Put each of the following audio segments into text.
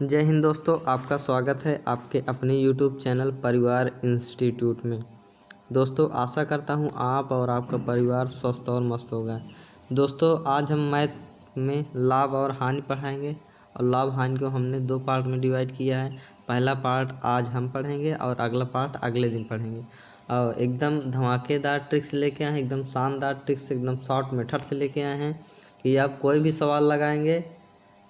जय हिंद दोस्तों, आपका स्वागत है आपके अपने YouTube चैनल परिवार इंस्टीट्यूट में। दोस्तों, आशा करता हूँ आप और आपका परिवार स्वस्थ और मस्त होगा। दोस्तों, आज हम मैथ में लाभ और हानि पढ़ाएंगे और लाभ हानि को हमने 2 पार्ट में डिवाइड किया है। पहला पार्ट आज हम पढ़ेंगे और अगला पार्ट अगले दिन पढ़ेंगे। और एकदम धमाकेदार ट्रिक्स लेके आए हैं, एकदम शानदार ट्रिक्स, एकदम शॉर्ट मेथड से लेके आए हैं कि आप कोई भी सवाल लगाएंगे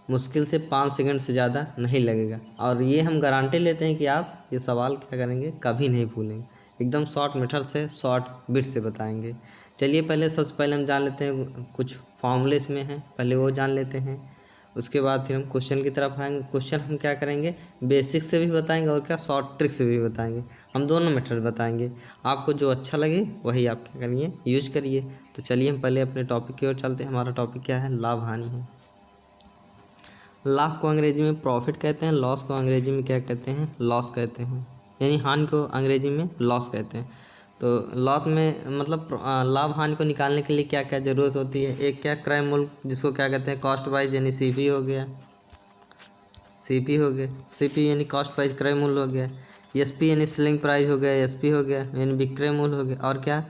मुश्किल से 5 सेकंड से ज़्यादा नहीं लगेगा। और ये हम गारंटी लेते हैं कि आप ये सवाल क्या करेंगे कभी नहीं भूलेंगे। एकदम शॉर्ट मेथड से, शॉर्ट बिट से बताएंगे। चलिए सबसे पहले हम जान लेते हैं कुछ फॉर्मूले इसमें हैं, पहले वो जान लेते हैं। उसके बाद फिर हम क्वेश्चन की तरफ आएंगे। क्वेश्चन हम क्या करेंगे, बेसिक से भी बताएंगे और क्या शॉर्ट ट्रिक से भी बताएंगे। हम दोनों मेथड बताएंगे, आपको जो अच्छा लगे वही आप क्या करिए, यूज करिए। तो चलिए हम पहले अपने टॉपिक की ओर चलते हैं। हमारा टॉपिक क्या है, लाभ हानि है। लाभ को अंग्रेजी में प्रॉफिट कहते हैं, लॉस को अंग्रेजी में क्या कहते हैं, लॉस कहते हैं। यानी हानि को अंग्रेजी में लॉस कहते हैं। तो लॉस में मतलब लाभ हानि को निकालने के लिए क्या क्या ज़रूरत होती है। एक क्या, क्रय मूल्य, जिसको क्या कहते हैं, कॉस्ट प्राइस यानी सीपी हो गया, सीपी यानी कॉस्ट प्राइस, क्रय मूल्य हो गया। एसपी यानी सेलिंग प्राइस हो गया, एसपी हो गया यानी विक्रय मूल्य हो गया। और क्या,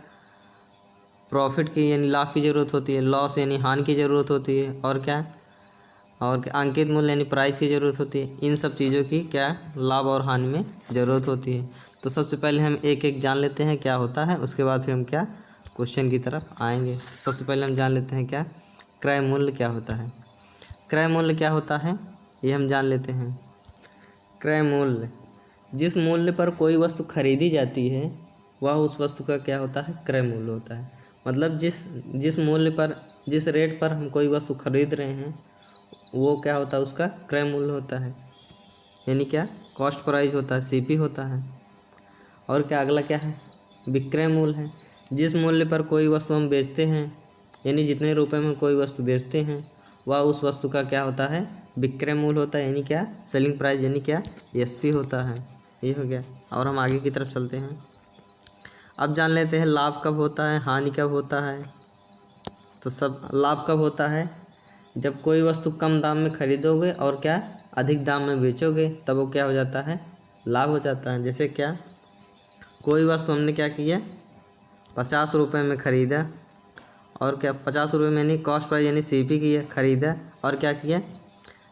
प्रॉफिट की यानी लाभ की ज़रूरत होती है, लॉस यानी हानि की ज़रूरत होती है। और क्या, और अंकित मूल्य यानी प्राइस की ज़रूरत होती है। इन सब चीज़ों की क्या लाभ और हानि में ज़रूरत होती है। तो सबसे पहले हम एक एक जान लेते हैं क्या होता है, उसके बाद फिर हम क्या क्वेश्चन की तरफ आएंगे। सबसे पहले हम जान लेते हैं क्या क्रय मूल्य क्या होता है। क्रय मूल्य क्या होता है ये हम जान लेते हैं। क्रय मूल्य, जिस मूल्य पर कोई वस्तु खरीदी जाती है वह उस वस्तु का क्या होता है, क्रय मूल्य होता है। मतलब जिस मूल्य पर, जिस रेट पर हम कोई वस्तु खरीद रहे हैं वो क्या होता है, उसका क्रय मूल्य होता है। यानी क्या, कॉस्ट प्राइस होता है, सीपी होता है। और क्या, अगला क्या है, विक्रय मूल्य है। जिस मूल्य पर कोई वस्तु हम बेचते हैं, यानी जितने रुपए में कोई वस्तु बेचते हैं वह उस वस्तु का क्या होता है, विक्रय मूल्य होता है। यानी क्या, सेलिंग प्राइस, यानी क्या, एसपी होता है। ये हो गया। और हम आगे की तरफ चलते हैं। अब जान लेते हैं लाभ कब होता है, हानि कब होता है। तो सब लाभ कब होता है, जब कोई वस्तु कम दाम में खरीदोगे और क्या अधिक दाम में बेचोगे, तब वो क्या हो जाता है, लाभ हो जाता है। जैसे क्या, कोई वस्तु हमने क्या किया, 50 रुपये में ख़रीदा और क्या 50 रुपये में यानी कॉस्ट प्राइस यानी सीपी किया, ख़रीदा और क्या किया,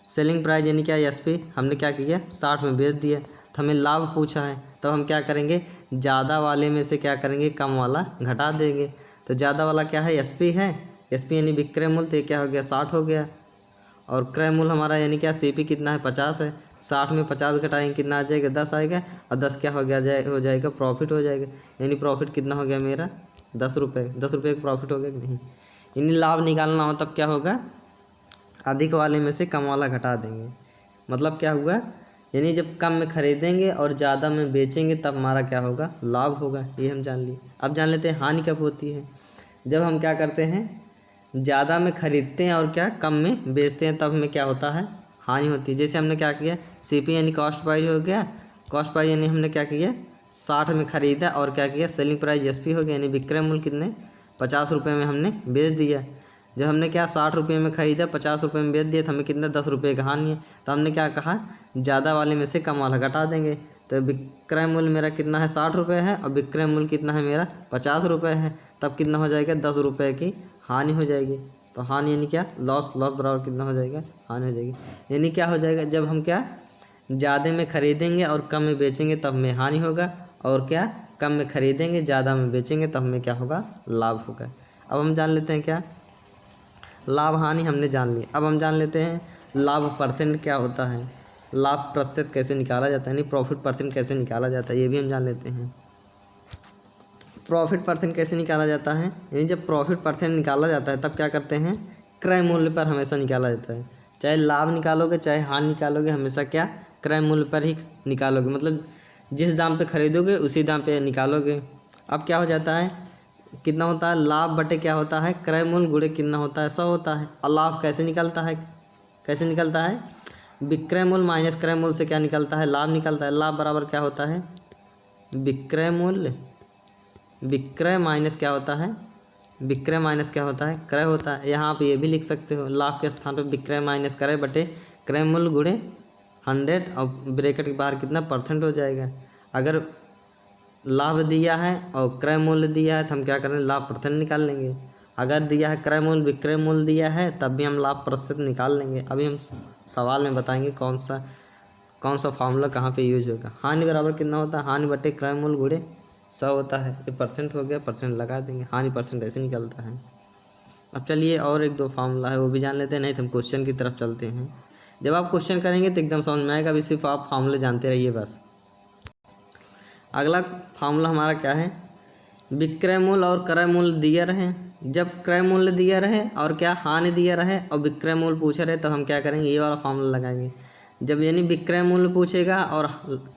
सेलिंग प्राइस यानी क्या, एसपी, हमने क्या किया 60 में बेच दिया। तो हमें लाभ पूछा है, तो हम क्या करेंगे, ज़्यादा वाले में से क्या करेंगे, कम वाला घटा देंगे। तो ज़्यादा वाला क्या है, एसपी है, एसपी यानी विक्रय मूल्य, तो क्या हो गया, 60 हो गया। और क्रय मूल्य हमारा यानी क्या, सीपी कितना है, 50 है। 60 में 50 घटाएंगे कितना आ जाएगा, 10 आएगा। और 10 क्या हो जाएगा प्रॉफिट हो जाएगा। यानी प्रॉफिट कितना हो गया मेरा, 10 रुपये। 10 रुपये का प्रॉफिट हो गया कि नहीं। यानी लाभ निकालना हो तब क्या होगा, अधिक वाले में से कम वाला घटा देंगे। मतलब क्या हुआ, यानी जब कम में खरीदेंगे और ज़्यादा में बेचेंगे तब हमारा क्या होगा, लाभ होगा। ये हम जान लिए। अब जान लेते हैं हानि कब होती है। जब हम क्या करते हैं, ज़्यादा में ख़रीदते हैं और क्या कम में बेचते हैं, तब हमें क्या होता है, हानि होती है। जैसे हमने क्या किया, सीपी यानी कॉस्ट प्राइस हो गया, कॉस्ट प्राइस यानी हमने क्या किया 60 में ख़रीदा और क्या किया, सेलिंग प्राइस एसपी हो गया, यानी विक्रय मूल्य कितने 50 रुपये में हमने बेच दिया। जब हमने क्या 60 रुपये में ख़रीदा, 50 रुपये में बेच दिया, तो हमें कितना 10 रुपये का हानि है। तो हमने क्या कहा, ज़्यादा वाले में से कम वाला घटा देंगे। तो विक्रय मूल्य मेरा कितना है, 60 रुपये है, और विक्रय मूल्य कितना है मेरा 50 रुपये है। तब कितना हो जाएगा, 10 रुपये की हानि हो जाएगी। तो हानि यानी क्या, लॉस बराबर कितना हो जाएगा, हानि हो जाएगी। यानी क्या हो जाएगा, जब हम क्या ज़्यादा में ख़रीदेंगे और कम में बेचेंगे तब हमें हानि होगा, और क्या कम में ख़रीदेंगे ज़्यादा में बेचेंगे तब हमें क्या होगा, लाभ होगा। अब हम जान लेते हैं क्या, लाभ हानि हमने जान ली। अब हम जान लेते हैं लाभ परसेंट क्या होता है, लाभ प्रतिशत कैसे निकाला जाता है, यानी प्रॉफिट परसेंट कैसे निकाला जाता है, ये भी हम जान लेते हैं। प्रॉफिट परसेंट कैसे निकाला जाता है, यानी जब प्रॉफिट परसेंट निकाला जाता है तब क्या करते हैं, क्रय मूल्य पर हमेशा निकाला जाता है। चाहे लाभ निकालोगे चाहे हानि निकालोगे, हमेशा क्या क्रय मूल्य पर ही निकालोगे। मतलब जिस दाम पे खरीदोगे उसी दाम पे निकालोगे। अब क्या हो जाता है, कितना होता है, लाभ बटे क्या होता है, क्रय मूल्य गुणे कितना होता है, 100 होता है। और लाभ कैसे निकलता है, कैसे निकलता है, विक्रय मूल्य माइनस क्रय मूल्य से क्या निकलता है, लाभ निकलता है। लाभ बराबर क्या होता है, विक्रय मूल्य, विक्रय माइनस क्या होता है, विक्रय माइनस क्या होता है, क्रय होता है। यहाँ आप ये भी लिख सकते हो, लाभ के स्थान पर विक्रय माइनस क्रय बटे क्रय मूल्य गुणे 100 और ब्रैकेट के बाहर कितना % हो जाएगा। अगर लाभ दिया है और क्रय मूल्य दिया है तो हम क्या करेंगे, लाभ % निकाल लेंगे। अगर दिया है क्रय मूल्य विक्रय मूल्य दिया है तब भी हम लाभ % निकाल लेंगे। अभी हम सवाल में बताएंगे कौन सा फार्मूला कहाँ पे यूज होगा। हानि बराबर कितना होता है, हानि बटे क्रय मूल्य गुणे 100 होता है। ये % हो गया, % लगा देंगे, हानि % ऐसे निकलता है। अब चलिए और 1-2 फार्मूला है वो भी जान लेते हैं, नहीं तो हम क्वेश्चन की तरफ चलते हैं। जब आप क्वेश्चन करेंगे तो एकदम समझ में आएगा, अभी सिर्फ आप फार्मूले जानते रहिए बस। अगला फार्मूला हमारा क्या है, विक्रय मूल्य और क्रय मूल्य दिया रहे। जब क्रय मूल्य दिया रहे और क्या हानि दिया रहे और विक्रय मूल्य पूछे रहे तो हम क्या करेंगे, ये वाला फार्मूला लगाएंगे। जब यानी विक्रय मूल्य पूछेगा और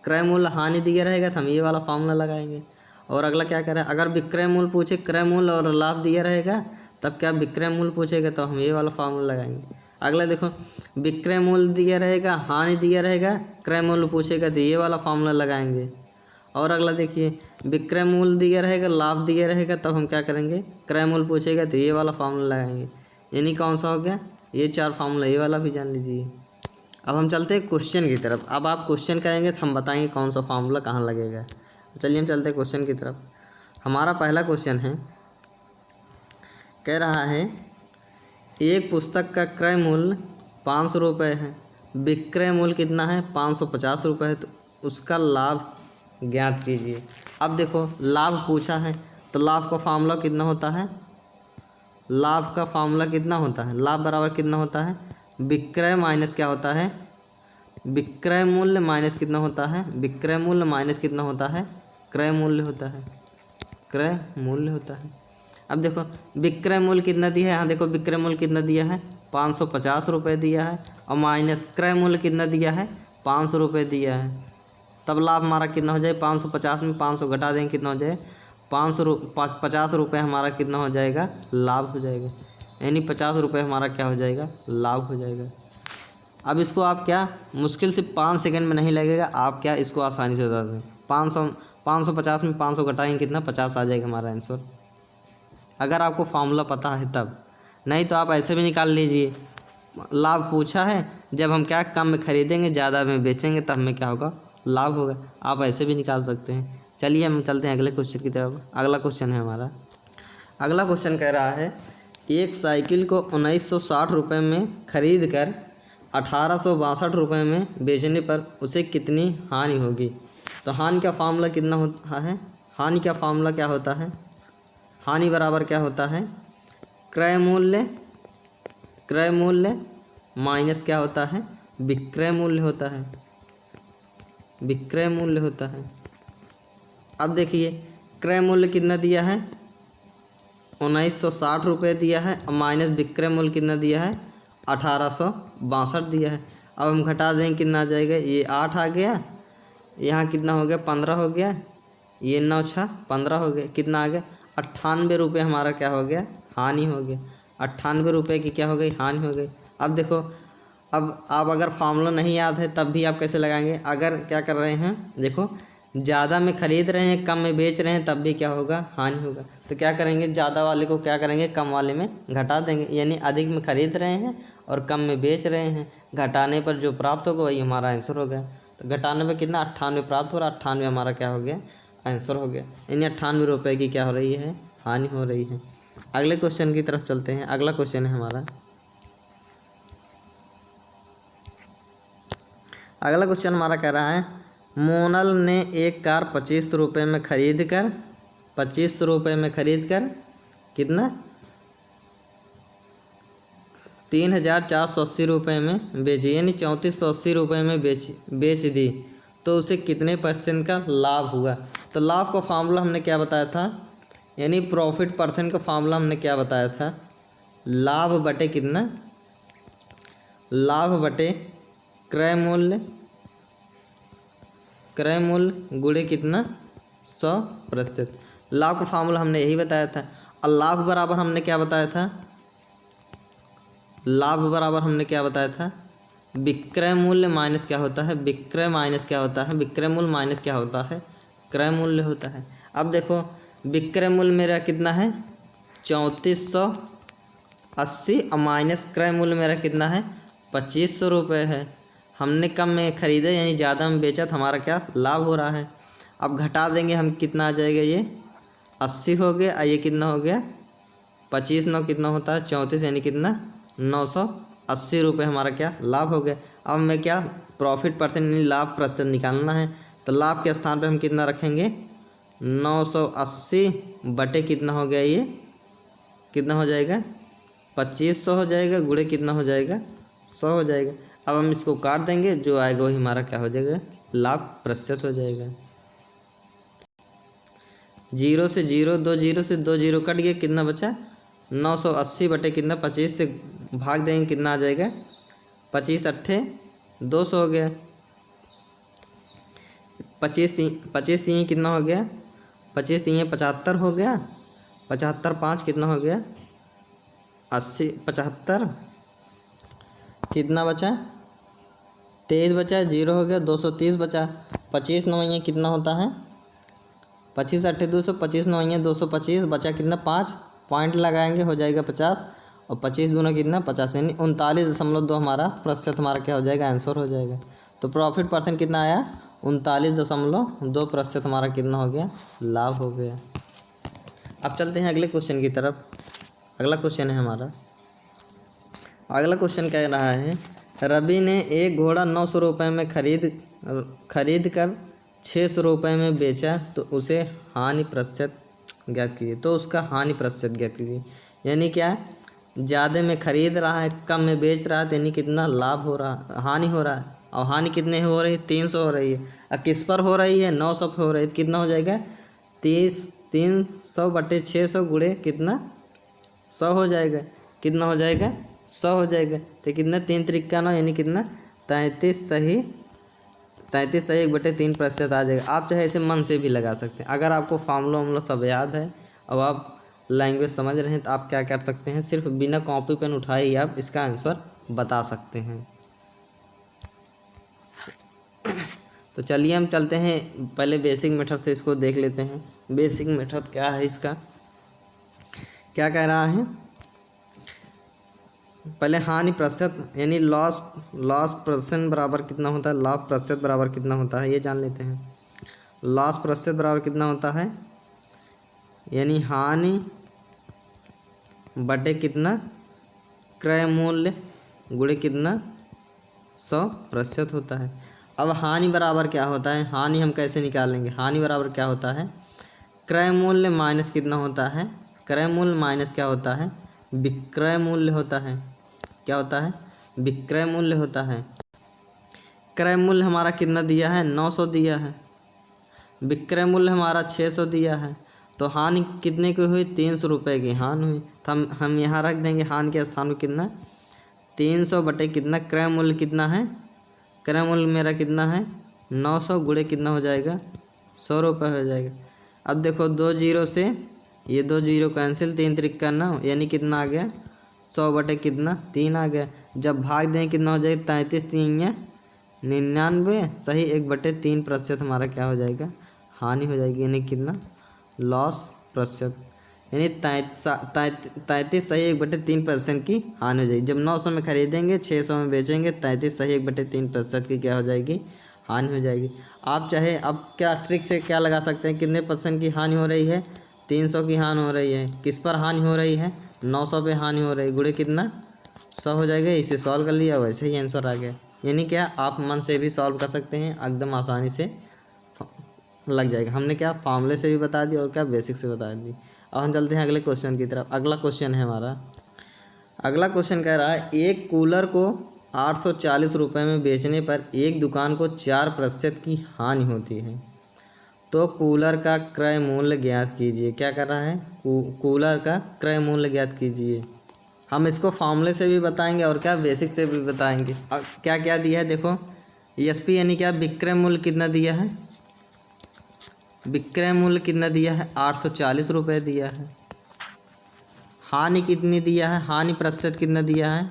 क्रय मूल्य हानि दिया रहेगा तो हम ये वाला फार्मूला लगाएंगे। और अगला क्या करें, अगर विक्रय मूल्य पूछे क्रय मूल्य और लाभ दिया रहेगा तब क्या विक्रय मूल्य पूछेगा तो हम ये वाला फार्मूला लगाएंगे। अगला देखो, विक्रय मूल्य दिया रहेगा, हानि दिया रहेगा, क्रय मूल्य पूछेगा तो ये वाला फार्मूला लगाएंगे। और अगला देखिए, विक्रय मूल्य दिया रहेगा, लाभ दिया रहेगा तब हम क्या करेंगे, क्रय मूल्य पूछेगा तो ये वाला फार्मूला लगाएंगे। यानी कौन सा हो गया, ये 4 फार्मूला, ये वाला भी जान लीजिए। अब हम चलते हैं क्वेश्चन की तरफ। अब आप क्वेश्चन करेंगे तो हम बताएंगे कौन सा फार्मूला कहाँ लगेगा। चलिए हम चलते हैं क्वेश्चन की तरफ। हमारा पहला क्वेश्चन है, कह रहा है एक पुस्तक का क्रय मूल्य 500 रुपये है, विक्रय मूल्य कितना है 550 रुपये है, तो उसका लाभ ज्ञात कीजिए। अब देखो लाभ पूछा है तो लाभ का फार्मूला कितना होता है, लाभ का फार्मूला कितना होता है, लाभ बराबर कितना होता है, विक्रय माइनस क्या होता है, विक्रय मूल्य माइनस कितना होता है, विक्रय मूल्य माइनस कितना होता है, क्रय मूल्य होता है, क्रय मूल्य होता है। अब देखो विक्रय मूल्य कितना दिया है, यहाँ देखो विक्रय मूल्य कितना दिया है 550 रुपये दिया है और माइनस क्रय मूल्य कितना दिया है 500 रुपये दिया है। तब लाभ हमारा कितना हो जाए, 550 में 500 घटा देंगे कितना हो जाए 50 रुपये हमारा कितना हो जाएगा, लाभ हो जाएगा। यानी 50 रुपये हमारा क्या हो जाएगा, लाभ हो जाएगा। अब इसको आप क्या मुश्किल से 5 सेकंड में नहीं लगेगा, आप क्या इसको आसानी से बता दें। 550 में 500 घटाएंगे कितना 50 आ जाएगा हमारा आंसर, अगर आपको फार्मूला पता है तब। नहीं तो आप ऐसे भी निकाल लीजिए। लाभ पूछा है, जब हम क्या कम में खरीदेंगे ज़्यादा में बेचेंगे तब हमें क्या होगा, लाभ होगा। आप ऐसे भी निकाल सकते हैं। चलिए हम चलते हैं अगले क्वेश्चन की तरफ। अगला क्वेश्चन है हमारा, अगला क्वेश्चन कह रहा है एक साइकिल को 1960 रुपये में खरीद कर 1862 रुपये में बेचने पर उसे कितनी हानि होगी। तो हानि का फार्मूला कितना होता है, हानि का फार्मूला क्या होता है, हानि बराबर क्या होता है, क्रय मूल्य माइनस क्या होता है, विक्रय मूल्य होता है, विक्रय मूल्य होता है। अब देखिए क्रय मूल्य कितना दिया है 1960 रुपये दिया है और माइनस विक्रय मूल्य कितना दिया है 1862 दिया है। अब हम घटा देंगे कितना आ जाएगा, ये 8 आ गया, यहाँ कितना हो गया 15 हो गया, ये 9 6 15 हो गया, कितना आ गया 98 रुपये हमारा क्या हो गया, हानि हो गया। 98 रुपये की क्या हो गई, हानि हो गई। अब देखो, अब आप अगर फार्मूला नहीं याद है तब भी आप कैसे लगाएंगे, अगर क्या कर रहे हैं देखो ज़्यादा में ख़रीद रहे हैं कम में बेच रहे हैं तब भी क्या होगा, हानि होगा। तो क्या करेंगे, ज़्यादा वाले को क्या करेंगे कम वाले में घटा देंगे। यानी अधिक में ख़रीद रहे हैं और कम में बेच रहे हैं, घटाने पर जो प्राप्त होगा वही हमारा आंसर हो गया। तो घटाने पर कितना 98 प्राप्त हो रहा, 98 हमारा क्या हो गया, आंसर हो गया। यानी 98 रुपये की क्या हो रही है, हानि हो रही है। अगले क्वेश्चन की तरफ चलते हैं। अगला क्वेश्चन है हमारा, अगला क्वेश्चन हमारा कह रहा है मोनल ने एक कार 25 रुपये में ख़रीद कर 25 रुपये में ख़रीद कर कितना 3480 रुपये में बेची, यानी 3480 रुपये में बेच दी, तो उसे कितने % का लाभ हुआ। तो लाभ का फार्मूला हमने क्या बताया था, यानी प्रॉफिट % का फार्मूला हमने क्या बताया था, लाभ बटे कितना, लाभ बटे क्रय मूल्य गुणे कितना 100%। लाभ का फार्मूला हमने यही बताया था। और लाभ बराबर हमने क्या बताया था, लाभ बराबर हमने क्या बताया था, विक्रय मूल्य माइनस क्या होता है, विक्रय माइनस क्या होता है, विक्रय मूल्य माइनस क्या होता है, क्रय मूल्य होता है। अब देखो विक्रय मूल्य मेरा कितना है 3480 और माइनस क्रय मूल्य मेरा कितना है 2500 रुपये है। हमने कम में ख़रीदा यानी ज़्यादा में बेचा तो हमारा क्या लाभ हो रहा है। अब घटा देंगे हम, कितना आ जाएगा, ये 80 हो गया, ये कितना हो गया 25 9 कितना होता है 34, यानी कितना 980 रुपये हमारा क्या लाभ हो गया। अब हमें क्या प्रॉफिट परसेंट यानी लाभ प्रतिशत निकालना है, तो लाभ के स्थान पे हम कितना रखेंगे 980 बटे कितना हो गया, ये कितना हो जाएगा 2500 हो जाएगा, गुणे कितना हो जाएगा 100 हो जाएगा। अब हम इसको काट देंगे, जो आएगा वही हमारा क्या हो जाएगा लाभ प्रतिशत हो जाएगा। 0 से 0, 2 0 से 2 0 कट गया, कितना बचा 980 बटे कितना 25 से भाग देंगे, कितना आ जाएगा 25 अट्ठे 200 हो गया। 25 3 कितना हो गया 25 3 75 हो गया, 75 5 कितना हो गया 80, 75 कितना बचा 23 बचा, 0 हो गया 230 बचा। 25 9 कितना होता है 25 अट्ठे 200, 25 9 225 बचा कितना 5 पॉइंट लगाएंगे हो जाएगा 50, और 25 दूना कितना 50, यानी 39.2 हमारा प्रतिशत हमारा क्या हो जाएगा आंसर हो जाएगा। तो प्रॉफिट परसेंट कितना आया 39.2% हमारा कितना हो गया लाभ हो गया। अब चलते हैं अगले क्वेश्चन की तरफ। अगला क्वेश्चन है हमारा, अगला क्वेश्चन कह रहा है रवि ने एक घोड़ा 900 रुपये में खरीद कर 600 रुपये में बेचा, तो उसे हानि प्रतिशत ज्ञात कीजिए। तो उसका हानि प्रतिशत ज्ञात कीजिए, यानी क्या ज़्यादा में ख़रीद रहा है, कम में बेच रहा है, तो यानी कितना लाभ हो रहा, हानि हो रहा है। और हानि कितने हो रही है 300 हो रही है। अब किस पर हो रही है 900 पर हो रही है, तो कितना हो जाएगा 300 बटे 600 गुणे कितना 100 हो जाएगा, कितना हो जाएगा 100 हो जाएगा। तो कितना 3 त्रिका 9 यानी कितना 33 सही 1/3% आ जाएगा। आप चाहे इसे मन से भी लगा सकते हैं, अगर आपको फार्मूला सब याद है और आप लैंग्वेज समझ रहे हैं तो आप क्या कर सकते हैं, सिर्फ बिना कॉपी पेन उठाए ही आप इसका आंसर बता सकते हैं। तो चलिए हम चलते हैं, पहले बेसिक मेथड से इसको देख लेते हैं। बेसिक मेथड क्या है, इसका क्या कह रहा है, पहले हानि प्रतिशत यानी लॉस परसेंट बराबर कितना होता है, लाभ प्रतिशत बराबर कितना होता है ये जान लेते हैं। लॉस प्रतिशत बराबर कितना होता है, यानी हानि बटे कितना क्रय मूल्य गुणे कितना 100% होता है। अब हानि बराबर क्या होता है, हानि हम कैसे निकालेंगे, हानि बराबर क्या होता है क्रय मूल्य माइनस कितना होता है, क्रय मूल्य माइनस क्या होता है विक्रय मूल्य होता है। क्या होता है विक्रय मूल्य होता है। क्रय मूल्य हमारा कितना दिया है 900 दिया है, विक्रय मूल्य हमारा 600 दिया है, तो हानि कितने की हुई 300 रुपये की हानि हुई। तो हम यहाँ रख देंगे हानि के स्थान पर कितना 300 बटे कितना क्रय मूल्य कितना है, क्रय मूल्य मेरा कितना है 900 गुणे कितना हो जाएगा 100 रुपये हो जाएगा। अब देखो 2 0 से ये 2 0 कैंसिल, 3 त्रिका 9 यानी कितना आ गया 100 बटे कितना 3 आ गया। जब भाग दें कितना हो जाएगा 33 3 99 सही 1/3% हमारा क्या हो जाएगा हानि हो जाएगी, यानी कितना लॉस प्रतिशत, यानी 33 सही 1/3% की हानि हो जाएगी। जब 900 में खरीदेंगे 600 में बेचेंगे, 33 सही 1/3% की क्या हो जाएगी हानि हो जाएगी। आप चाहे अब क्या ट्रिक से क्या लगा सकते हैं, कितने % की हानि हो रही है 300 की हानि हो रही है, किस पर हानि हो रही है 900 पे हानि हो रही है, गुणे कितना 100 हो जाएगा। इसे सॉल्व कर लिया, वैसे ही आंसर आ गया। यानी क्या आप मन से भी सॉल्व कर सकते हैं, एकदम आसानी से लग जाएगा। हमने क्या फार्मूले से भी बता दी और क्या बेसिक से बता दी। अब हम चलते हैं अगले क्वेश्चन की तरफ। अगला क्वेश्चन है हमारा, अगला क्वेश्चन कह रहा है एक कूलर को 840 रुपये में बेचने पर एक दुकान को 4% की हानि होती है, तो कूलर का क्रय मूल्य ज्ञात कीजिए। क्या कर रहा है कूलर का क्रय मूल्य ज्ञात कीजिए। हम इसको फार्मूले से भी बताएंगे और क्या बेसिक से भी बताएंगे। क्या क्या दिया है देखो, एसपी यानी क्या विक्रय मूल्य कितना दिया है, विक्रय मूल्य कितना दिया है 840 रुपये दिया है। हानि कितनी दिया है, हानि प्रतिशत कितना दिया है,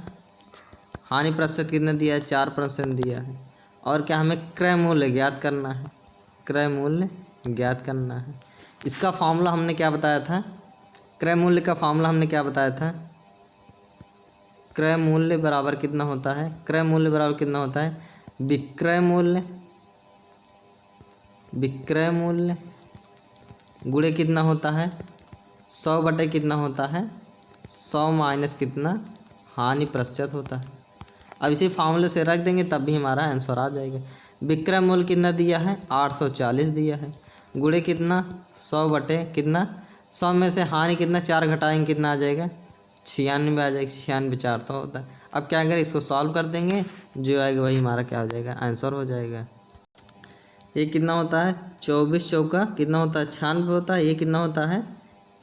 हानि प्रतिशत कितना दिया है 4% दिया है। और क्या हमें क्रय मूल्य ज्ञात करना है, क्रय मूल्य ज्ञात करना है। इसका फार्मूला हमने क्या बताया था, क्रय मूल्य का फार्मूला हमने क्या बताया था, क्रय मूल्य बराबर कितना होता है, क्रय मूल्य बराबर कितना होता है विक्रय मूल्य, विक्रय मूल्य गुणे कितना होता है 100 बटे कितना होता है 100 माइनस कितना हानि प्रतिशत होता है। अब इसी फार्मूले से रख देंगे तब भी हमारा आंसर आ जाएगा। विक्रय मूल्य कितना दिया है 840 दिया है, गुणे कितना 100 बटे कितना 100 में से हानि कितना 4 घटाएंगे कितना आ जाएगा 96 आ जाएगा, 96 400 होता है। अब क्या करें इसको सॉल्व कर देंगे, जो आएगा वही हमारा क्या हो जाएगा आंसर हो जाएगा। ये कितना होता है 24 चौका कितना होता है 96 होता है, ये कितना होता है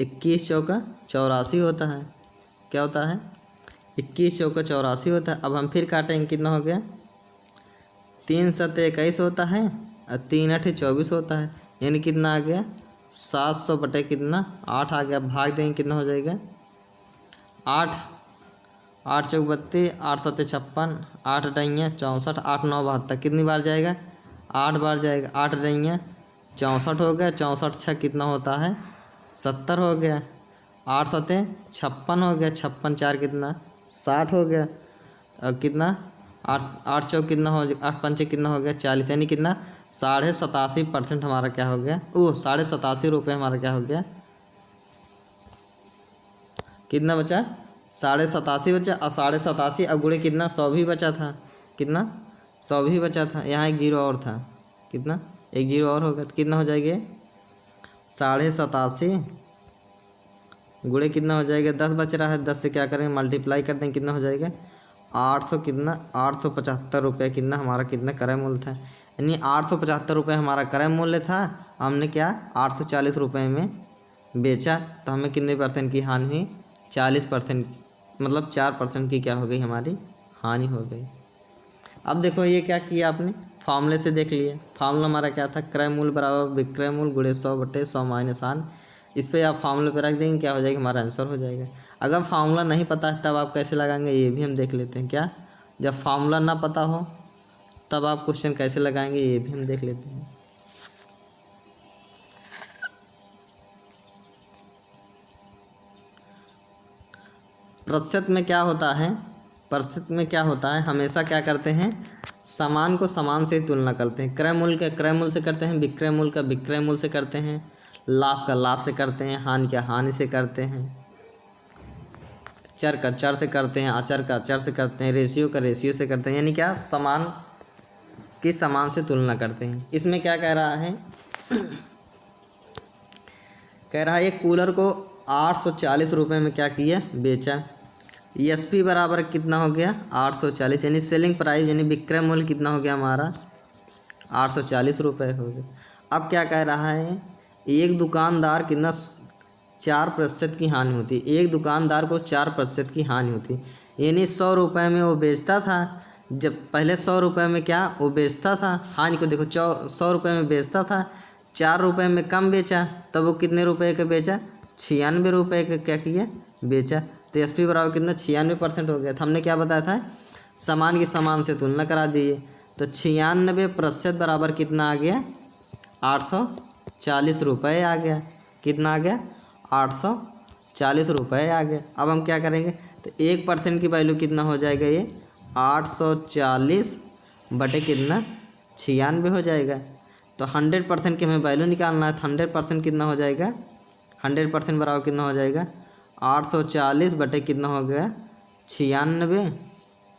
21 चौका 84 होता है। क्या होता है 21 चौका 84 होता है। अब हम फिर काटेंगे कितना हो गया 3 7 21 होता है और 3 8 24 होता है, यानी कितना आ गया 700 बटे कितना 8 आ गया। भाग देंगे कितना हो जाएगा 8 8 चौक 32 8 7 56 8 अट्ठाइयाँ 64 8 9 72 कितनी बार जाएगा 8 बार जाएगा। 8 अट्ठाइयाँ 64 हो गया, 64 6 कितना होता है 70 हो गया। 8 7 56 हो गया, 56 4 कितना 60 हो गया। कितना 8 चौक कितना हो 8 पंचे कितना हो गया 40, यानी कितना 87.5% हमारा क्या हो गया 87.5 रुपये हमारा क्या हो गया, कितना बचा 87.5 बचा। और 87.5 अब गुणे कितना 100 भी बचा था, कितना 100 भी बचा था, यहाँ एक जीरो और था, कितना एक जीरो और होगा तो कितना हो जाएगा 87.5 गुणे कितना हो जाएगा 10 बच रहा है, 10 से क्या करेंगे मल्टीप्लाई कर देंगे कितना हो जाएगा 800 कितना 875 रुपये कितना हमारा कितना क्रय मूल्य था, यानी 875 रुपये हमारा क्रय मूल्य था। हमने क्या 840 रुपये में बेचा तो हमें कितने परसेंट की हानि हुई 40%, मतलब 4% की क्या हो गई हमारी हानि हो गई। अब देखो ये क्या किया आपने फार्मूले से देख लिए, फार्मूला हमारा क्या था क्रय मूल्य बराबर विक्रय मूल्य गुणे 100 बटे 100 माइनस हानि। इस पर आप फार्मूले पे रख देंगे क्या हो जाएगा हमारा आंसर हो जाएगा। अगर फार्मूला नहीं पता है तब आप कैसे लगाएंगे ये भी हम देख लेते हैं। क्या जब फार्मूला ना पता हो तब आप क्वेश्चन कैसे लगाएंगे ये भी हम देख लेते हैं। प्रतिशत में क्या होता है, प्रतिशत में क्या होता है हमेशा क्या करते हैं समान को समान से ही तुलना करते हैं। क्रय मूल्य का क्रय मूल्य से करते हैं, विक्रय मूल्य का विक्रय मूल्य से करते हैं, लाभ का लाभ से करते हैं, हानि का हानि से करते हैं, चर का चर से करते हैं, अचर का अचर से करते हैं, रेशियो का रेशियो से करते हैं, यानी क्या समान की समान से तुलना करते हैं। इसमें क्या कह रहा है कह रहा है एक कूलर को 840 रुपये में क्या किया बेचा, एसपी बराबर कितना हो गया 840, यानी सेलिंग प्राइस यानी विक्रय मूल्य कितना हो गया हमारा 840 रुपये हो गया। अब क्या कह रहा है एक दुकानदार कितना 4% की हानि होती है, एक दुकानदार को 4% की हानि होती है, यानी 100 रुपये में वो बेचता था, जब पहले 100 रुपये में क्या वो बेचता था, हानि को देखो 100 रुपये में बेचता था, 4 रुपये में कम बेचा तब वो कितने रुपए का बेचा 96 रुपये का क्या किया बेचा। तो एसपी बराबर कितना 96% हो गया था। हमने क्या बताया था समान की समान से तुलना करा दिए, तो 96% बराबर कितना आ गया 840 रुपये आ गया, कितना आ गया 840 रुपये आ गया। अब हम क्या करेंगे तो 1% की वैल्यू कितना हो जाएगा ये 840 बटे कितना 96 हो जाएगा। तो 100% की हमें वैल्यू निकालना है, तो 100% कितना हो जाएगा 100% बराबर कितना हो जाएगा 840 बटे कितना हो गया 96,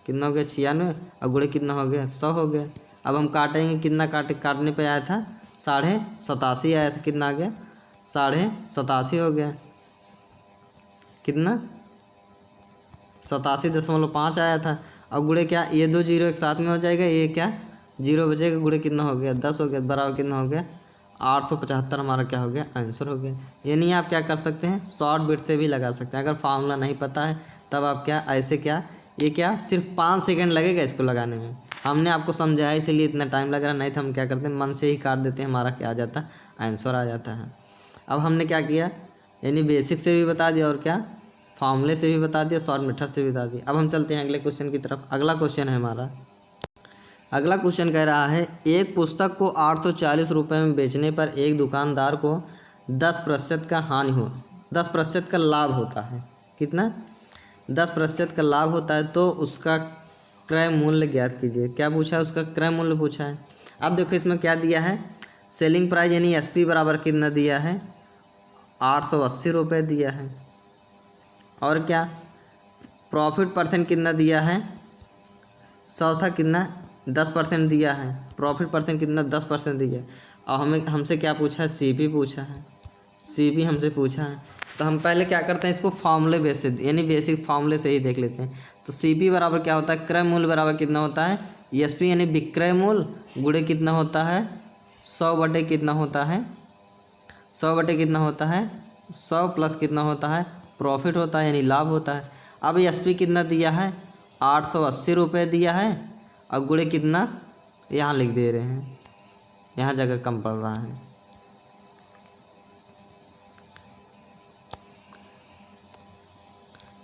कितना हो गया 96 और गुणे कितना हो गया 100 हो गया। अब हम काटेंगे कितना काटने पे आया था 87.5 आया था, कितना आ गया 87.5 हो गया, कितना 87.5 आया था। अब गुणे क्या ये 2 जीरो एक साथ में हो जाएगा, ये क्या जीरो बचेगा, गुणे कितना हो गया 10 हो गया, बराबर कितना हो गया 875 हमारा क्या हो गया आंसर हो गया। यानी आप क्या कर सकते हैं शॉर्ट बिट से भी लगा सकते हैं। अगर फार्मूला नहीं पता है तब आप क्या ऐसे क्या ये क्या सिर्फ 5 सेकंड लगेगा इसको लगाने में, हमने आपको समझाया इसलिए इतना टाइम लग रहा, नहीं तो हम क्या करते हैं मन से ही काट देते हैं, हमारा क्या आ जाता आंसर आ जाता है। अब हमने क्या किया यानी बेसिक से भी बता दिया और क्या फार्मूले से भी बता दिया, शॉर्ट मेथड से भी बता दिया। अब हम चलते हैं अगले क्वेश्चन की तरफ। अगला क्वेश्चन है हमारा, अगला क्वेश्चन कह रहा है एक पुस्तक को 840 रुपये में बेचने पर एक दुकानदार को 10% का हानि हो 10% का लाभ होता है, कितना 10% का लाभ होता है, तो उसका क्रय मूल्य ज्ञात कीजिए। क्या पूछा है, उसका क्रय मूल्य पूछा है। अब देखो इसमें क्या दिया है, सेलिंग प्राइस यानी एसपी बराबर कितना दिया है, 880 रुपये दिया है। और क्या, प्रॉफिट परसेंट कितना दिया है, चौथा कितना 10% दिया है। प्रॉफिट परसेंट कितना 10% दिया है। और हमें हमसे क्या पूछा है, सीपी पूछा है, सीपी हमसे पूछा है। तो हम पहले क्या करते हैं, इसको फार्मूले बेस से यानी बेसिक फार्मूले से ही देख लेते हैं। तो सीपी बराबर क्या होता है, क्रय मूल्य बराबर कितना होता है, एसपी यानी विक्रय मूल्य गुणे कितना होता है, 100 बटे कितना होता है, 100 बटे कितना होता है, 100 प्लस कितना होता है, प्रॉफिट होता है यानी लाभ होता है। अब एसपी कितना दिया है, 880 रुपये दिया है, और गुणे कितना यहाँ लिख दे रहे हैं, यहाँ जगह कम पड़ रहा है।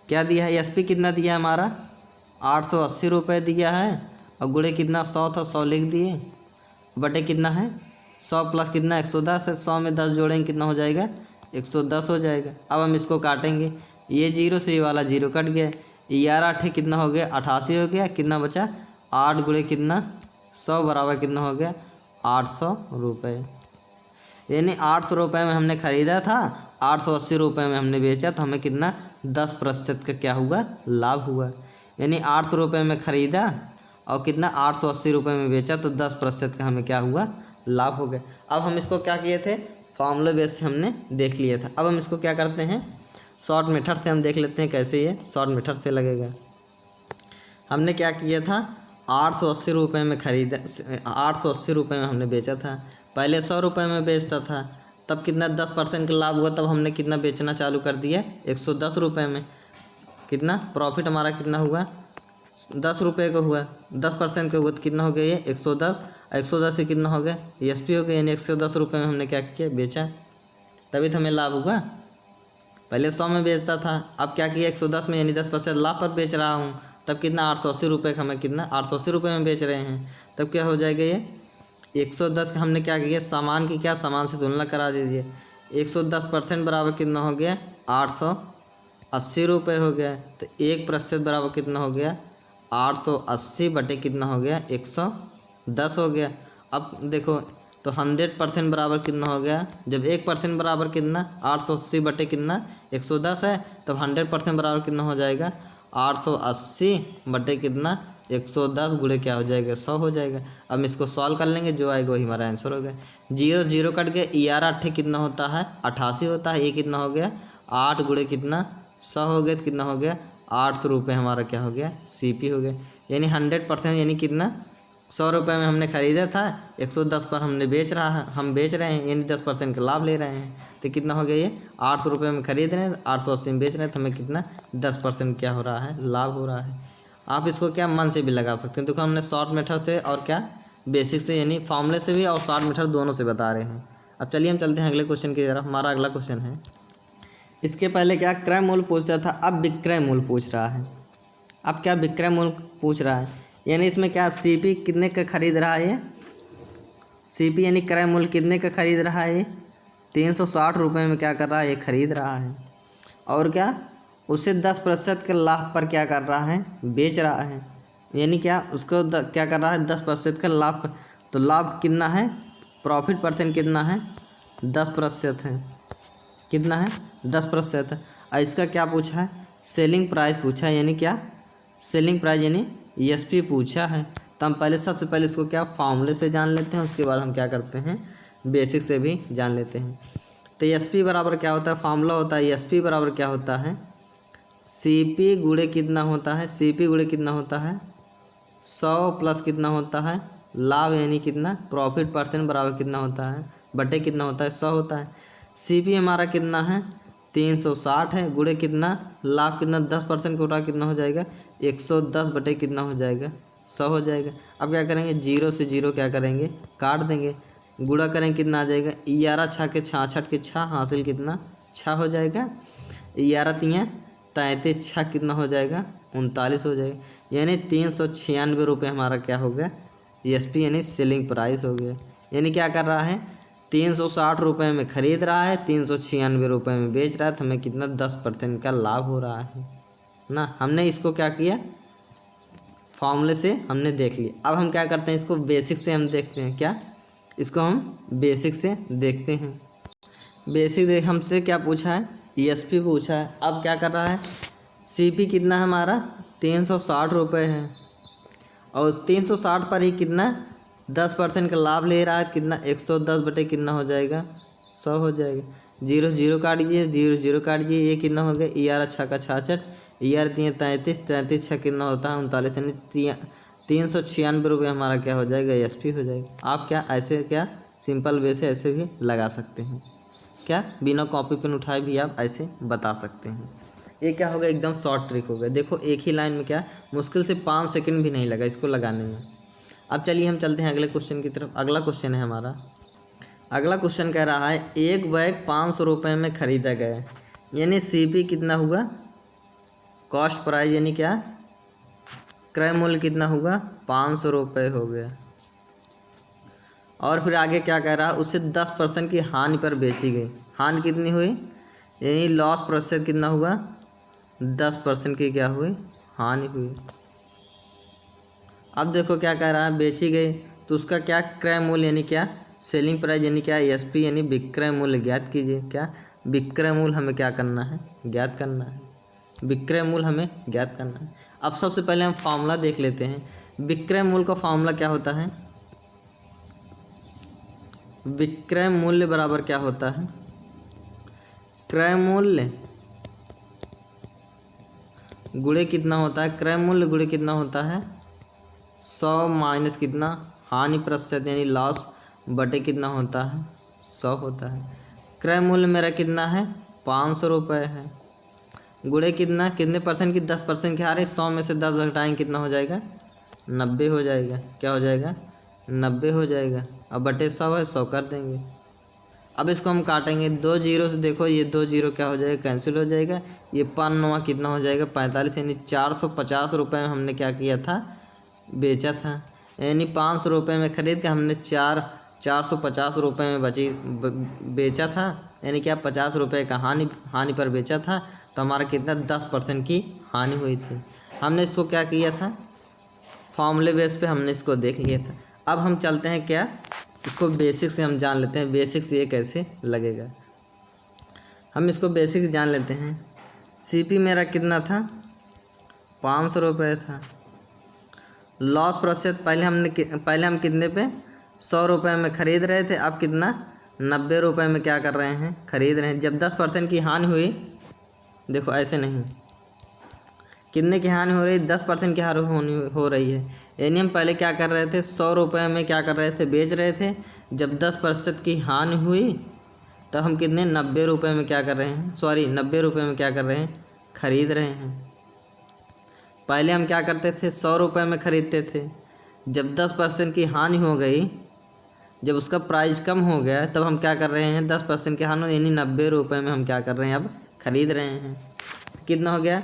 क्या दिया है, एसपी कितना दिया है हमारा, 880 रुपये दिया है, और गुणे कितना 100 था, 100 लिख दिए, बटे कितना है 100 प्लस कितना 110 है, 100 में 10 जोड़ेंगे कितना हो जाएगा, 110 हो जाएगा। अब हम इसको काटेंगे, ये जीरो से ये वाला जीरो कट गया, 11 कितना हो गया, 88 हो गया, कितना बचा 8 गुणे कितना 100 बराबर कितना हो गया 800 रुपये। यानी 800 रुपये में हमने ख़रीदा था, 880 रुपये में हमने बेचा, तो हमें कितना 10% का क्या हुआ, लाभ हुआ। यानी 800 रुपये में ख़रीदा और कितना 880 रुपये में बेचा, तो 10% का हमें क्या हुआ, लाभ हो गया। अब हम इसको क्या किए थे, फॉर्मूले बेस से हमने देख लिया था। अब हम इसको क्या करते हैं, शॉर्ट मेथड से हम देख लेते हैं कैसे ये शॉर्ट मेथड से लगेगा। हमने क्या किया था, 880 रुपये में ख़रीदा, 880 रुपये में हमने बेचा था। पहले 100 रुपये में बेचता था, तब कितना 10% का लाभ हुआ, तब हमने कितना बेचना चालू कर दिया, 110 रुपये में। कितना प्रॉफिट हमारा कितना हुआ, 10 रुपये का हुआ, 10% का हुआ, तो कितना हो गया ये 110, 110 से कितना हो गया एसपी हो गया, यानी 110 रुपये में हमने क्या किया, बेचा, तभी तो हमें लाभ हुआ। पहले 100 में बेचता था, अब क्या किया 110 में, यानी 10% लाभ पर बेच रहा हूँ, तब कितना 880 रुपये का हमें कितना 880 रुपये में बेच रहे हैं, तब क्या हो जाएगा ये 110 का हमने क्या किया, सामान की क्या सामान से तुलना करा दीजिए, 110% बराबर कितना हो गया 880 रुपये हो गया, तो 1% बराबर कितना हो गया 880 बटे कितना हो गया 110 हो गया। अब देखो तो 100% बराबर कितना हो गया, जब 1% बराबर कितना 880 बटे कितना 110 है, तब 100% बराबर कितना हो जाएगा 880 बटे कितना 110 गुणे क्या हो जाएगा 100 हो जाएगा। अब इसको सॉल्व कर लेंगे, जो आएगा वही हमारा आंसर हो गया। 0 0 कट गया, 11 कितना होता है 88 होता है, ये कितना हो गया 8 गुणे कितना 100 हो गया, तो कितना हो गया 800 रुपये हमारा क्या हो गया सीपी हो गया। यानी 100% यानी कितना 100 रुपये में हमने ख़रीदा था, 110 पर हमने हम बेच रहे हैं, यानी 10% का लाभ ले रहे हैं, तो कितना हो गया ये 800 रुपये में ख़रीद रहे हैं, 880 में बेच रहे हैं, तो हमें कितना 10% क्या हो रहा है, लाभ हो रहा है। आप इसको क्या मन से भी लगा सकते हैं। देखो हमने शॉर्ट मेथड से और क्या बेसिक से यानी फॉर्मूले से भी और शॉर्ट मेथड दोनों से बता रहे हैं। अब चलिए हम चलते हैं अगले क्वेश्चन की तरफ। हमारा अगला क्वेश्चन है, इसके पहले क्या क्रय मूल्य पूछ रहा था, अब विक्रय मूल्य पूछ रहा है। अब क्या विक्रय मूल्य पूछ रहा है, यानी इसमें क्या सीपी कितने का खरीद रहा है, ये सीपी यानी क्रय मूल्य कितने का खरीद रहा है, 360 रुपये में क्या कर रहा है, ये खरीद रहा है, और क्या उसे 10% के लाभ पर क्या कर रहा है, बेच रहा है। यानी क्या उसको क्या कर रहा है 10% का लाभ, तो लाभ कितना है, प्रॉफिट परसेंट कितना है 10% है, कितना है 10% है। और इसका क्या पूछा है, सेलिंग प्राइस पूछा है, यानी क्या सेलिंग प्राइस यानी एसपी पूछा है। तो हम पहले सबसे पहले इसको क्या फार्मूले से जान लेते हैं, उसके बाद हम क्या करते हैं बेसिक से भी जान लेते हैं। तो एसपी बराबर क्या होता है, फार्मूला होता है एसपी बराबर क्या होता है, सीपी गुणे कितना होता है, सीपी गुणे कितना होता है 100 प्लस कितना होता है लाभ, यानी कितना प्रॉफिट परसेंट बराबर कितना होता है बटे कितना होता है 100 होता है। सीपी हमारा कितना है 360 है, गुणे कितना लाभ कितना 10% कोटा कितना हो जाएगा 110 बटे कितना हो जाएगा 100 हो जाएगा। अब क्या करेंगे, 0 से 0 क्या करेंगे काट देंगे, गुणा करेंगे कितना आ जाएगा 11 6 के 66 के 6 हासिल कितना 6 हो जाएगा, 11 3 33 6 कितना हो जाएगा 39 हो जाएगा। यानी 396 रुपये हमारा क्या हो गया एसपी यानी सेलिंग प्राइस हो गया। यानी क्या कर रहा है 360 रुपये में ख़रीद रहा है, 396 रुपये में बेच रहा है, तो हमें कितना 10% का लाभ हो रहा है ना। हमने इसको क्या किया फॉर्मूले से हमने देख लिया। अब हम क्या करते हैं, इसको बेसिक से हम देखते हैं। क्या, इसको हम बेसिक से देखते हैं। बेसिक देख हमसे क्या पूछा है, ESP पूछा है। अब क्या कर रहा है, CP कितना है हमारा 360 रुपये है, और 360 पर ही कितना 10% का लाभ ले रहा है, कितना 110 बटे कितना हो जाएगा 100 हो जाएगा। 0 0 काट दीजिए, 0 0 काट दीजिए, ये कितना हो गया, ER 6 का 66, ER 3 33, 33 6 कितना होता है 39, यानी 396 रुपये हमारा क्या हो जाएगा, ESP हो जाएगा। आप क्या ऐसे क्या सिंपल वे से ऐसे भी लगा सकते हैं, क्या बिना कॉपी पेन उठाए भी आप ऐसे बता सकते हैं। ये क्या होगा, एकदम शॉर्ट ट्रिक होगा। देखो एक ही लाइन में क्या मुश्किल से 5 सेकंड भी नहीं लगा इसको लगाने में। अब चलिए हम चलते हैं अगले क्वेश्चन की तरफ। अगला क्वेश्चन है हमारा, अगला क्वेश्चन कह रहा है एक बैग 500 रुपये में ख़रीदा गया, यानी CP कितना हुआ, कॉस्ट प्राइस यानी क्या क्रय मूल्य कितना हुआ 500 रुपये हो गया। और फिर आगे क्या कह रहा है, उसे 10% की हानि पर बेची गई। हानि कितनी हुई, यानी लॉस प्रतिशत कितना हुआ 10% की क्या हुई, हानि हुई। अब देखो क्या कह रहा है, बेची गई तो उसका क्या क्रय मूल्य यानी क्या सेलिंग प्राइस यानी क्या ESP यानी विक्रय मूल्य ज्ञात कीजिए। क्या विक्रय मूल्य हमें क्या करना है, ज्ञात करना है, विक्रय मूल्य हमें ज्ञात करना है। अब सबसे पहले हम फार्मूला देख लेते हैं। विक्रय मूल्य का फार्मूला क्या होता है, विक्रय मूल्य बराबर क्या होता है, क्रय मूल्य गुणे कितना होता है, क्रय मूल्य गुणे कितना होता है 100 माइनस कितना हानि प्रतिशत यानी लॉस बटे कितना होता है 100 होता है। क्रय मूल्य मेरा कितना है 500 रुपये है, गुणे कितना कितने परसेंट की 10% की हार है, 100 में से 10 घटाएंगे कितना हो जाएगा 90 हो जाएगा। क्या हो जाएगा 90 हो जाएगा। अब बटे 100 है 100 कर देंगे। अब इसको हम काटेंगे 2 जीरो से, देखो ये 2 जीरो क्या हो जाएगा कैंसिल हो जाएगा। ये 5 कितना हो जाएगा 45, यानी 450 रुपये में हमने क्या किया था बेचा था, यानी 500 रुपये में ख़रीद के हमने 450 रुपये में बेचा था, यानी क्या 50 रुपये का हानि पर बेचा था। तो हमारा कितना 10% की हानि हुई थी। हमने इसको क्या किया था फॉर्मूले बेस पे हमने इसको देख लिया था। अब हम चलते हैं क्या, इसको बेसिक से हम जान लेते हैं, बेसिक से ये कैसे लगेगा। हम इसको बेसिक से जान लेते हैं। CP मेरा कितना था 500 रुपये था। लॉस प्रतिशत पहले हम कितने पे 100 रुपये में ख़रीद रहे थे, अब कितना 90 रुपये में क्या कर रहे हैं ख़रीद रहे हैं। जब 10% की हानि हुई, देखो ऐसे नहीं, कितने की हानि हो रही 10% की हानि हो रही है, यानी हम पहले क्या कर रहे थे 100 रुपये में क्या कर रहे थे बेच रहे थे। जब 10% की हानि हुई तब हम कितने 90 रुपये में क्या कर रहे हैं, 90 रुपये में क्या कर रहे हैं ख़रीद रहे हैं। पहले हम क्या करते थे 100 रुपये में ख़रीदते थे, जब 10% की हानि हो गई, जब उसका प्राइस कम हो गया तब हम क्या कर रहे हैं 10% की हानि यानी 90 रुपये में हम क्या कर रहे हैं अब ख़रीद रहे हैं। कितना हो गया,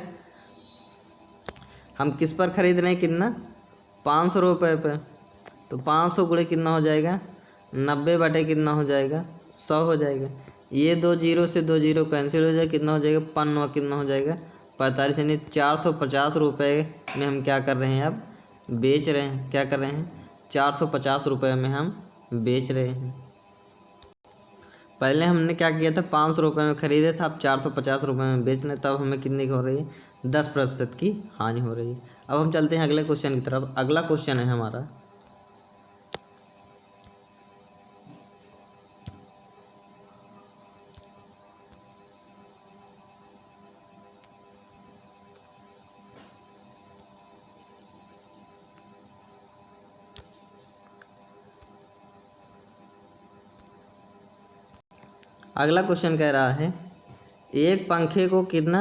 हम किस पर ख़रीद रहे हैं कितना 500 रुपये पर, तो 500 गुणे कितना हो जाएगा 90 बटे कितना हो जाएगा 100 हो जाएगा। ये 2 जीरो से 2 जीरो कैंसिल हो जाएगा, कितना हो जाएगा 5 कितना हो जाएगा 45, यानी 450 रुपये में हम क्या कर रहे हैं अब बेच रहे हैं। क्या कर रहे हैं 450 रुपये में हम बेच रहे हैं। पहले हमने क्या किया था 500 रुपये में ख़रीदे था, अब 450 रुपये में बेच रहे, तब हमें कितने की हो रही है 10% की हानि हो रही है। अब हम चलते हैं अगले क्वेश्चन की तरफ। अगला क्वेश्चन है हमारा, अगला क्वेश्चन कह रहा है एक पंखे को कितना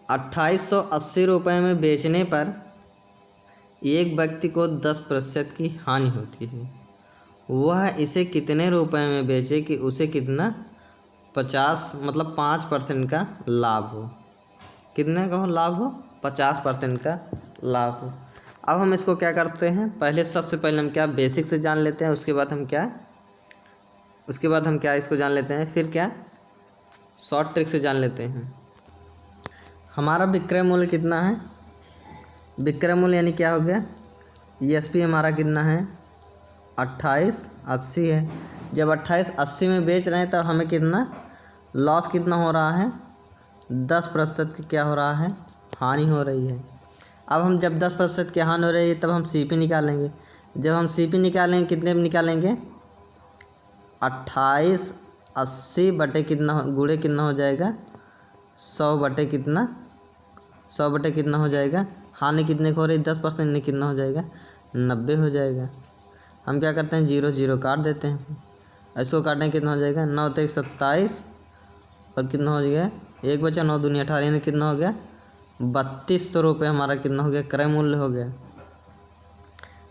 2880 रुपये में बेचने पर एक व्यक्ति को 10% की हानि होती है, वह इसे कितने रुपए में बेचे कि उसे कितना 5% का लाभ हो। कितने का हो लाभ हो 50% का लाभ हो। अब हम इसको क्या करते हैं, सबसे पहले हम क्या बेसिक से जान लेते हैं, उसके बाद हम क्या इसको जान लेते हैं, फिर क्या शॉर्ट ट्रिक से जान लेते हैं। हमारा विक्रय मूल्य कितना है विक्रय मूल्य यानी क्या हो गया, ESP हमारा कितना है 2880 है। जब 2880 में बेच रहे हैं तब हमें कितना लॉस कितना हो रहा है, 10% की क्या हो रहा है, हानि हो रही है। अब हम जब 10% की हानि हो रही है तब हम CP निकालेंगे। जब हम CP निकालेंगे कितने में निकालेंगे, 2880 बटे कितना गुणे कितना हो जाएगा, 100 बटे कितना, 100 बटे कितना हो जाएगा, हानि कितने को हो रही 10% में कितना हो जाएगा, 90 हो जाएगा। हम क्या करते हैं 0 0 काट देते हैं, इसको काटने कितना हो जाएगा, 9 3 27 और कितना हो गया 1 बचा 9 दूनी 18 यानी कितना हो गया 3200 रुपये हमारा कितना हो गया, क्रय मूल्य हो गया।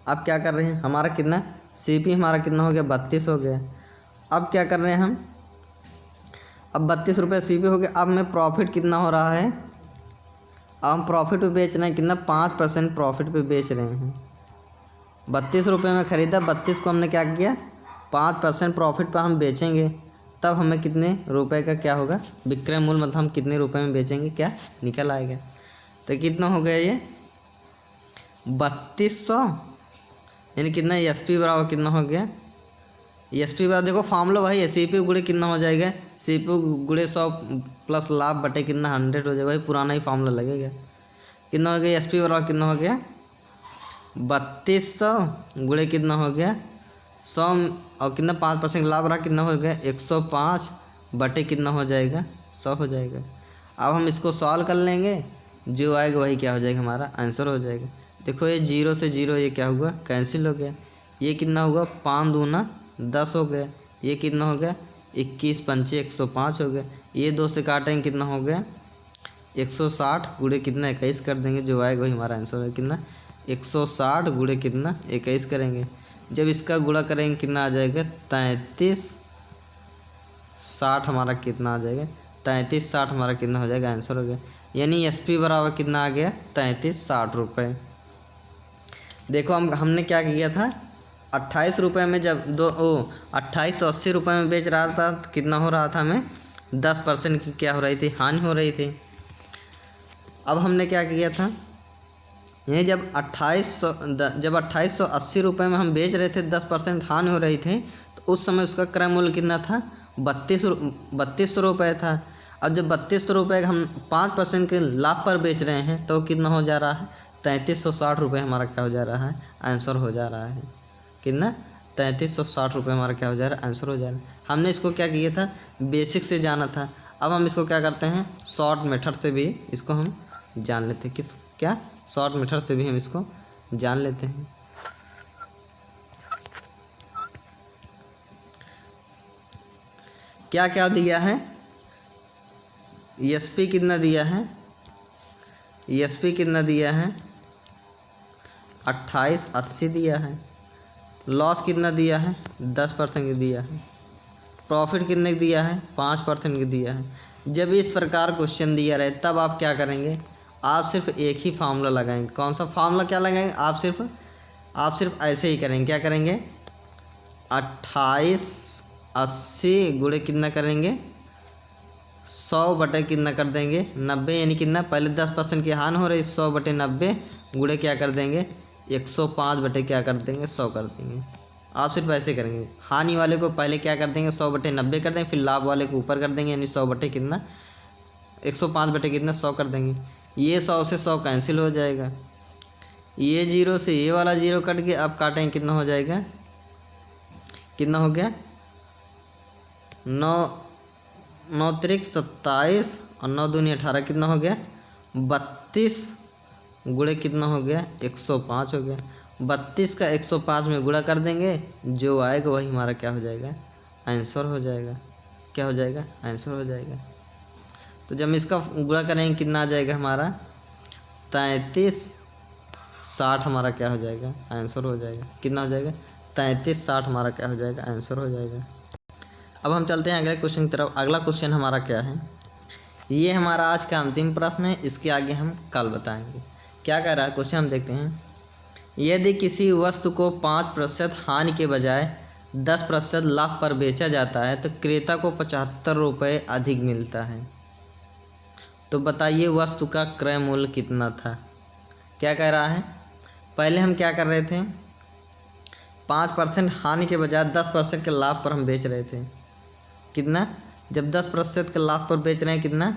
अब क्या कर रहे हैं, हमारा कितना CP हमारा कितना हो गया 32 हो गया। अब क्या कर रहे हैं हम, अब 32 रुपये CP हो गया। अब में प्रॉफिट कितना हो रहा है, अब हम प्रॉफिट पे बेच रहे हैं कितना, 5% प्रॉफिट पे बेच रहे हैं। 32 रुपये में ख़रीदा, 32 को हमने क्या किया 5% प्रॉफिट पर हम बेचेंगे, तब हमें कितने रुपए का क्या होगा, विक्रय मूल्य मतलब हम कितने रुपए में बेचेंगे क्या निकल आएगा। तो कितना हो गया ये 3200 यानी कितना, ESP बराबर कितना हो गया, ESP बराबर देखो फार्मूला वही है, CP गुणे कितना हो जाएगा, CP गुणे 100 प्लस लाभ बटे कितना 100 हो जाएगा, वही पुराना ही फार्मूला लगेगा। कितना हो गया, ESP बराबर कितना हो गया 3200 गुणे कितना हो गया 100 और कितना 5% लाभ रहा कितना हो गया 105 बटे कितना हो जाएगा 100 हो जाएगा। अब हम इसको सॉल्व कर लेंगे, जो आएगा वही क्या हो जाएगा हमारा आंसर हो जाएगा। देखो ये 0 से 0 ये क्या हुआ कैंसिल हो गया, ये कितना हुआ 5 दूना 10 हो गया, ये कितना हो गया 21 पंचे 105 हो गया, ये 2 से काटेंगे कितना हो गया 160 गुणे कितना 21 कर देंगे, जो आएगा वही हमारा आंसर है कितना 160 गुणे कितना 21 करेंगे। जब इसका गुणा करेंगे कितना आ जाएगा 3360 हमारा कितना आ जाएगा 3360 हमारा कितना हो जाएगा आंसर हो गया। यानी ESP बराबर कितना आ गया 3360 रुपये। देखो हमने क्या किया था 28 रुपये में जब 2880 रुपये में बेच रहा था तो कितना हो रहा था हमें 10% की क्या हो रही थी हानि हो रही थी। अब हमने क्या किया था ये जब 2880 रुपये में हम बेच रहे थे 10% हानि हो रही थी तो उस समय उसका क्रय मूल्य कितना था 3200 रुपये था। अब जब 3200 रुपये का हम 5% के लाभ पर बेच रहे हैं तो कितना हो जा रहा है 3360 रुपये हमारा क्या हो जा रहा है आंसर हो जा रहा है कितना 3360 रुपये हमारा क्या हो जा रहा है आंसर हो जा रहा है। हमने इसको क्या किया था बेसिक से जाना था, अब हम इसको क्या करते हैं शॉर्ट मेथड से भी इसको हम जान लेते हैं। क्या शॉर्ट मेथड से भी हम इसको जान लेते हैं। क्या क्या दिया है ESP कितना दिया है ESP कितना दिया है 2880 दिया है, लॉस कितना दिया है 10% की दिया है, प्रॉफिट कितने दिया है 5% की दिया है। जब इस प्रकार क्वेश्चन दिया रहे तब आप क्या करेंगे आप सिर्फ एक ही फार्मूला लगाएंगे। कौन सा फार्मूला क्या लगाएंगे आप सिर्फ ऐसे ही करेंगे। क्या करेंगे 2880 गुणे कितना करेंगे 100 बटे कितना कर देंगे 90 यानी कितना पहले 10% की हानि हो रही 100 बटे 90 गुणे क्या कर देंगे 105 बटे क्या कर देंगे 100 कर देंगे। आप सिर्फ ऐसे करेंगे, हानि वाले को पहले क्या कर देंगे 100 बटे 90 कर देंगे, फिर लाभ वाले को ऊपर कर देंगे यानी 100 बटे कितना 105 बटे कितना 100 कर देंगे। ये 100 से 100 कैंसिल हो जाएगा, ये 0 से ये वाला 0 कट के अब काटेंगे कितना हो जाएगा कितना हो गया 9 त्रिक 27 और 9 दूनी 18 कितना हो गया 32 गुणे कितना हो गया 105 हो गया। 32 का 105 में गुणा कर देंगे, जो आएगा वही हमारा क्या हो जाएगा आंसर हो जाएगा। क्या हो जाएगा आंसर हो जाएगा। तो जब हम इसका गुणा करेंगे कितना आ जाएगा हमारा 3360 हमारा क्या हो जाएगा आंसर हो जाएगा। कितना हो जाएगा 3360 हमारा क्या हो जाएगा आंसर हो जाएगा। अब हम चलते हैं अगले क्वेश्चन की तरफ। अगला क्वेश्चन हमारा क्या है, ये हमारा आज का अंतिम प्रश्न है, इसके आगे हम कल बताएंगे। क्या कह रहा है क्वेश्चन हम देखते हैं। यदि किसी वस्तु को 5% हानि के बजाय 10% लाभ पर बेचा जाता है तो क्रेता को 75 रुपये अधिक मिलता है, तो बताइए वस्तु का क्रय मूल्य कितना था। क्या कह रहा है, पहले हम क्या कर रहे थे, 5% हानि के बजाय 10% के लाभ पर हम बेच रहे थे। कितना, जब 10% के लाभ पर बेच रहे हैं कितना,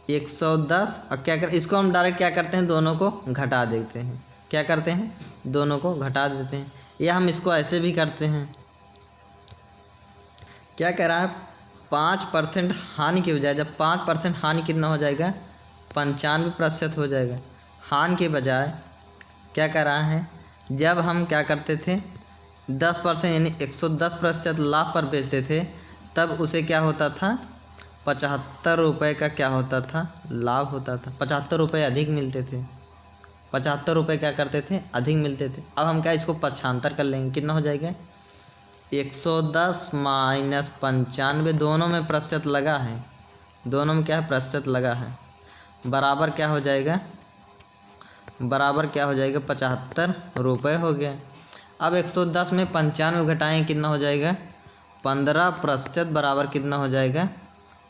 110। और क्या कर, इसको हम डायरेक्ट क्या करते हैं, दोनों को घटा देते हैं। क्या करते हैं, दोनों को घटा देते हैं। या हम इसको ऐसे भी करते हैं, क्या कह रहा है, 5% हानि के बजाय, जब 5% हानि कितना हो जाएगा, 95% हो जाएगा। हानि के बजाय क्या कह रहा है, जब हम क्या करते थे 10% यानी 110% लाभ पर बेचते थे, तब उसे क्या होता था, 75 रुपये का क्या होता था, लाभ होता था। 75 रुपये अधिक मिलते थे। 75 रुपये क्या करते थे, अधिक मिलते थे। अब हम क्या इसको 95 कर लेंगे, कितना हो जाएगा, 110 माइनस 95, दोनों में प्रतिशत लगा है, दोनों में क्या है, प्रतिशत लगा है, बराबर क्या हो जाएगा, बराबर क्या हो जाएगा, 75 रुपये हो गया। अब 110 में 95 घटाएँ, कितना हो जाएगा, 15% बराबर कितना हो जाएगा,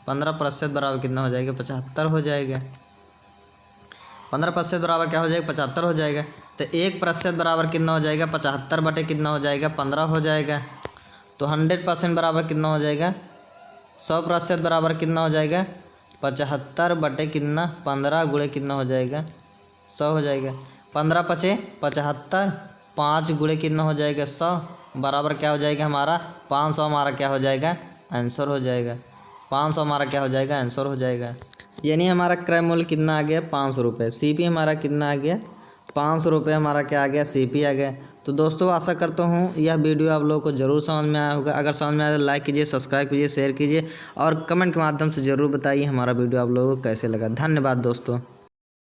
15% बराबर कितना हो जाएगा, 75 हो जाएगा। 15% बराबर क्या हो जाएगा, 75 हो जाएगा। तो 1% बराबर कितना हो जाएगा, 75 बटे कितना हो जाएगा, 15 हो जाएगा। तो 100% बराबर कितना हो जाएगा, 100% बराबर कितना हो जाएगा, 75 बटे कितना, 15 गुणे कितना हो जाएगा, 100 हो जाएगा। 15 पचे 75, 5 गुणे कितना हो जाएगा, 100 बराबर क्या हो जाएगा हमारा, 500 हमारा क्या हो जाएगा, आंसर हो जाएगा। 500 हमारा क्या हो जाएगा, आंसर हो जाएगा। यानी हमारा क्रय मूल्य कितना आ गया, 500 रुपये। CP हमारा कितना आ गया, 500 रुपये हमारा क्या आ गया, CP आ गया। तो दोस्तों आशा करता हूँ यह वीडियो आप लोगों को ज़रूर समझ में आया होगा। अगर समझ में आया तो लाइक कीजिए, सब्सक्राइब कीजिए, शेयर कीजिए और कमेंट के माध्यम से ज़रूर बताइए हमारा वीडियो आप लोगों को कैसे लगा। धन्यवाद दोस्तों।